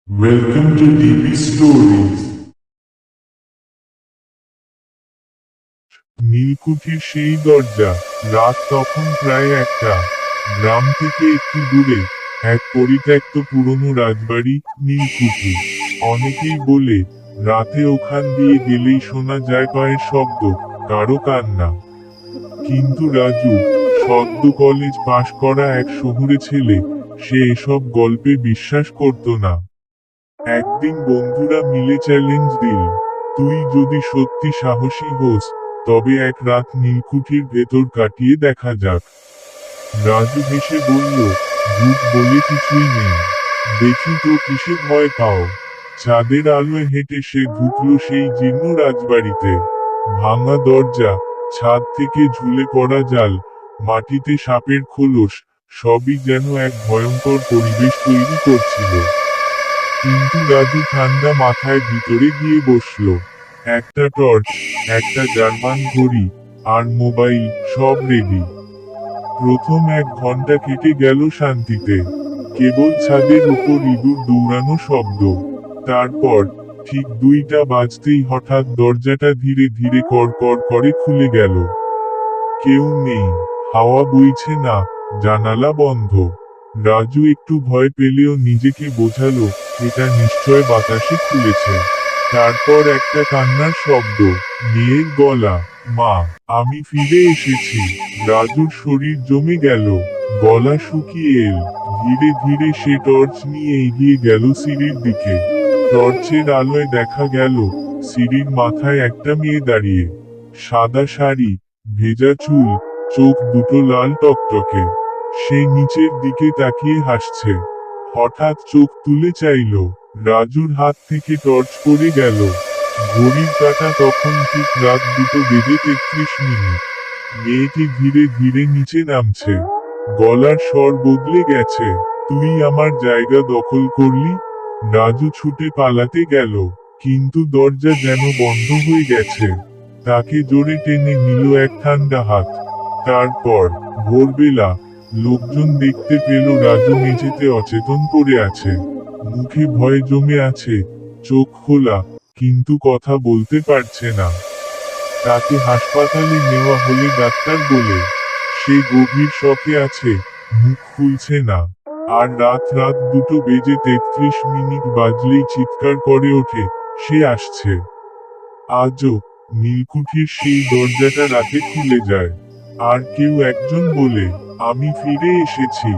Welcome to DP Stories. নীলকুঠির সেই দরজা। রাত তখন প্রায় 1টা। গ্রাম থেকে একটু দূরে এক পরিত্যক্ত পুরনো রাজবাড়ি, নীলকুঠি। অনেকেই বলে রাতে ওখান দিয়ে গেলেই শোনা যায় পায়ের শব্দ, কারো কান্না। কিন্তু রাজু, সদ্য কলেজ পাশ করা এক শহুরে ছেলে, সে এসব গল্পে বিশ্বাস করত না। একদিন বন্ধুরা মিলে চ্যালেঞ্জ দিল, তুই যদি সত্যি সাহসী হোস, তবে এক রাত নীলকুঠির ভেতর কাটিয়ে দেখা যাক। রাজু হেসে বলল, ভূত বলে কিছুই নেই, দেখি তো কিসে ভয় পাও। চাঁদের আলোয় হেঁটে সে ঢুকল সেই জীর্ণ রাজবাড়িতে। ভাঙা দরজা, ছাদ থেকে ঝুলে পড়া জাল, মাটিতে সাপের খোলস, সবই যেন এক ভয়ঙ্কর পরিবেশ তৈরি করছিল। কিন্তু রাজু ঠান্ডা মাথায় ভিতরে গিয়ে বসল। একটা টর্চ, একটা জার্মান ঘড়ি, আর মোবাইল, সব রেডি। প্রথম 1 ঘন্টা কেটে গেল শান্তিতে, কেবল ছাদের উপর ইঁদুর দৌড়ানো শব্দ। তারপর ঠিক 2টা বাজতেই হঠাৎ দরজাটা ধীরে ধীরে কড়কড় করে খুলে গেল। কেউ নেই, হাওয়া বইছে না, জানালা বন্ধ। রাজু একটু ভয় পেলেও নিজেকে বোঝালো, এটা নিশ্চয় বাতাসে খুলেছে। তারপর একটা কান্নার শব্দ, মেয়ের গলা, মা, আমি ফিরে এসেছি। রাজুর শরীর জমে গেল, গলা শুকিয়ে এল। ধীরে ধীরে সে টর্চ নিয়ে এগিয়ে গেল সিঁড়ির দিকে। টর্চের আলোয় দেখা গেল, সিঁড়ির মাথায় একটা মেয়ে দাঁড়িয়ে। সাদা শাড়ি, ভেজা চুল, চোখ দুটো লাল টকটকে। সে নিচের দিকে তাকিয়ে হাসছে। হঠাৎ চোখ তুলে চাইল, রাজুর হাত থেকে টর্চ পড়ে গেল। ঘড়ির কাঁটা তখন ঠিক রাত 2:33। মেয়েটি ধীরে ধীরে নিচে নামছে। গলার স্বর বদলে গেছে, তুই আমার জায়গা দখল করলি। রাজু ছুটে পালাতে গেল, কিন্তু দরজা যেন বন্ধ হয়ে গেছে। তাকে জোরে টেনে নিল এক ঠান্ডা হাত। তারপর ভোরবেলা লোকজন দেখতে পেল রাজু মেঝেতে অচেতন পড়ে আছে। মুখে ভয় জমে আছে, চোখ খোলা, কিন্তু কথা বলতে পারছে না। তাকে হাসপাতালে নেওয়া হলে ডাক্তার বলে, সে গভীর শকে আছে, মুখ খুলছে না। আর রাত 2:33 বাজলেই চিৎকার করে ওঠে, সে আসছে। আজও নীলকুঠির সেই দরজাটা রাতে খুলে যায়। আর কেউ একজন বলে, আমি ফিরে এসেছি।